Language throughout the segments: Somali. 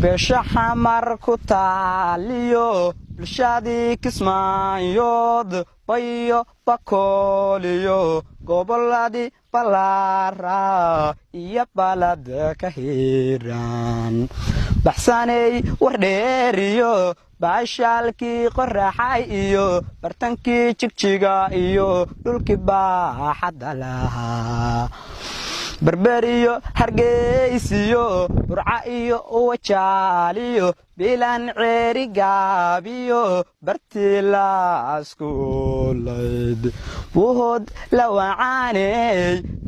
beesha xamar ku taaliyo bulshadii kismaayood bayo bakooliyo goboladii balaara iyo balada ka hiiraan baxsanay wardheeriyo baashaalkii qoraxay iyo bartankii jigjiga iyo dhulkii baaxadda lahaa berberiyo hargeysiyo burca iyo wajaaliyo bilan ceeri gaabiyo bartilaaskuulayd wuhud la wacaaney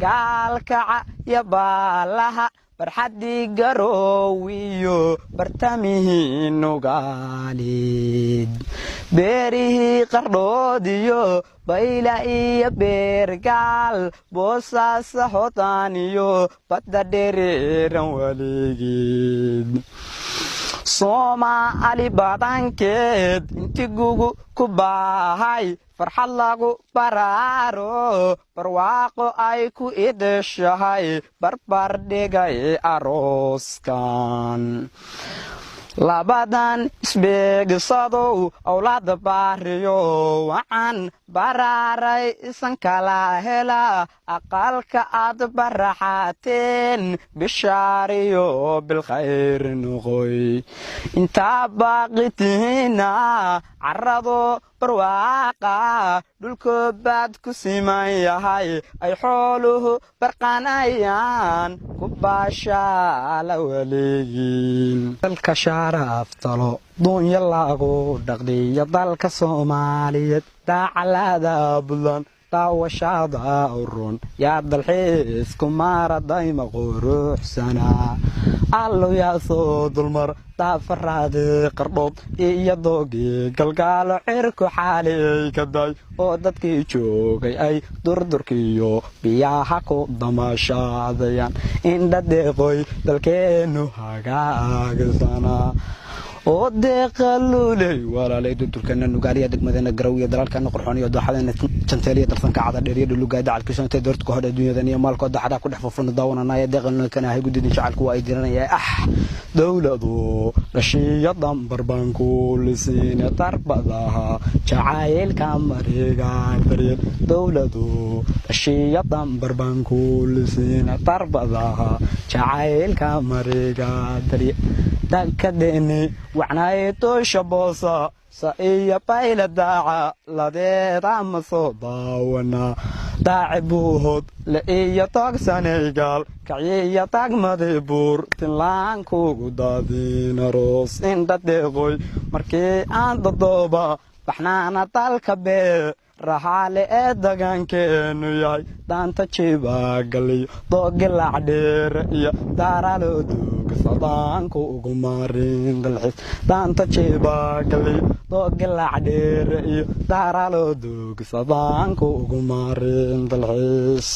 gaalkaca iyo baalaha barxaddii garoowiyo bartamihii nugaalid beerihii qardhoodiyo bayla iyo beergaal boosaasa hodaaniyo badda dhereeran weligeed soomaali badankeed intigugu ku baahay farxad lagu baraaro barwaaqo ay ku idhashahay barbar dhigay arooskan labadan isbeegsadow awlaada baariyo wacan baraaray isan kala hela aqalka aad baraxateen bishaariyo bilkhayr noqoy intaa baaqitihiina carrado barwaaqa dhulko baad ku siman yahay ay xooluhu barqanayaan ku baashaala weligiin dalka sharaftalo duunya lagu dhaqdiyo dalka soomaaliyeed daacalaada buntland daawashada urun yaa dalxiis ku maaradayma quruxsanaa allow yaa soo dulmar daafaraadi qardhood iyo doogii galgaalo cirku xaaliyay ka day oo dadkii joogay ay durdurkiyo biyaha ku damashaadayaan indha deeqoy dalkeennu hagaagsanaa oo deeqaluuley walaalay durdurkana nugaaliya degmadana garawiya dalalkana qurxooniyo dooxadana janteeliya darsanka cada dheeriya dhulugaa dacalkiisanta doorta ku hodha adduunyadan iyo maalkooda xadaa ku dhex furfurna daawananaya deeqaluna ahay gudidin shacalku waa ay diranaya dowladu dhashiyadan barbaanku lisiina darbadaha jacaylka mareegaan daryeel dowladu dhashiyadan barbaanku lisiina darbadaha jacaylka mareegaan daryeel dalkadeeni wacnaaye toosha boosa sa iyo bayla daaca ladeeda ma soo daawana daaci buuhood la iyo toogsanaygaal kaciyo tagmadii buur tinlaan kugu daadiin aroos indha deeqoy markii aan dadooba baxnaana dalka bee raxaale ee dagaankeennu yahay daanta jibaagaliyo doogilacdheere iyo daaraloo duugsadaanku ugu maarin dalxiis daanta jibaagaliyo doogilacdheere iyo daaraloo duugsadaanku ugu maarin dalxiis